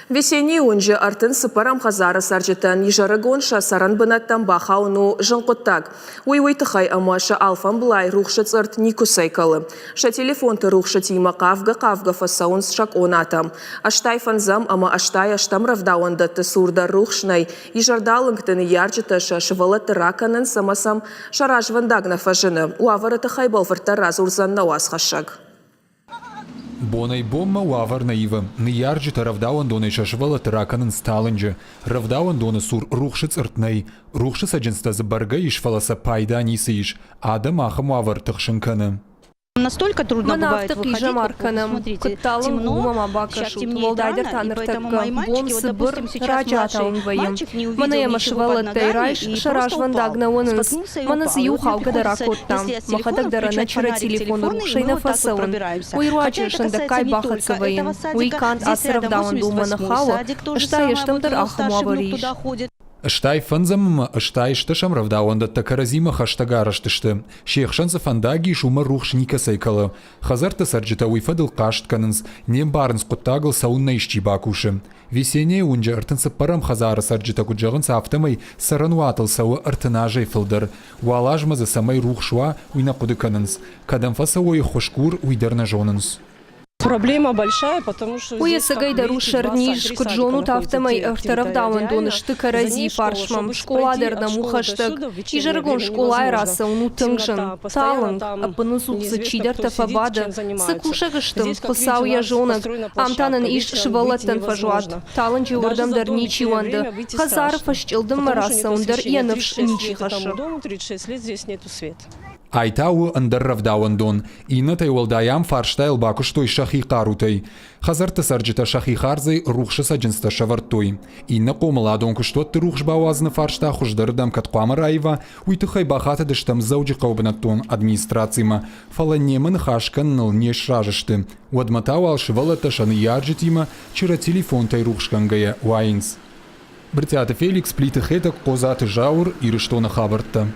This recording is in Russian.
Весенний унжи артын сыпарам хазары саржетан ежарыгонша саран бынаттан бахауну жынқоттак. Уй-уйтықай амаша алфан былай рухшыц арт никусайкалы. Ша телефонты рухшыц има қавга фасаун шак онатам. Аштай фанзам ама аштай аштам равдауандаты сурда рухшнай. Ежардалыңтыны ярджеташа шывалаты раканын самасам шаражвандагна фажыны. Уаварыты хайбалвырта разурзан науаз хашаг. Бонай бомма уавар наива. Ниярджита равдауан доны шашвала тараканын сталынжы. Равдауан доны сур рухшыц ыртнай. Рухшыц аджинста забарга ишфаласа пайда нисыиш. Адам ахам уавар тахшынканы. Настолько трудно бывает выходить, смотрите, темно, сейчас темнеет рано, и поэтому мои мальчики, вот, допустим, сейчас младший мальчик не увидел ничего под ногами и просто упал, споткнулся и упал. И вот мне приходится, если я с телефоном включать фонарик телефонный, мы вот так вот пробираемся. Хотя это касается не только этого садика, здесь рядом 88-й садик, то же самое, вот его старший внук туда ходит. Аштай фанзам аштай шташам равдауанда такаразима хаштагараштышты. Шейхшанса фандаги шума рухшника сайкалы. Хазарта сарджита уйфадыл каштканынс, нем барынс куттагыл саунна ишчи бакуши. Весенне унжа артынсы парам хазара сарджита куджағынса автомай сарануатыл сауы артынажай фылдыр. Уалажмазы самай рухшуа уйна кудыканынс. Кадамфаса уй хошкур уйдарна жонынс. Проблема большая, потому что Уясагай дарушар ниш куджону тафтамай авторавдауан донышты карази паршмам школадерна мухаштык. И жаргон школай раса уну тыңжын. Талынг, апынызук зачидар тафабады. Сыкушагыштым, хысау я жонак. Амтанын иш шывалаттан фажуат. Талынжи урдамдар ничи уанды. Хазаров ашчылдым мараса ундар янывш ничи хашы. 36 лет здесь нету света. Айтау андыр равдауан дон. Ина тайвалдаям фарштайл бакуштой шахи карутай. Хазарта сарджита шахи харзай рухша саджинста шавартой. Ина комаладон куштот рухш бауазна фаршта хуждардам каткуама раева. Уйтыхай бахата дыштам зауджи каубанаттон администрацияма. Фаланеман хашкан ныл не шражышты. Уадматау алшивалата шаны ярджитима, чира телефон тай рухшкангая уайнс. Бритята Феликс плиты хетак козаты жаур и рештона хабарта.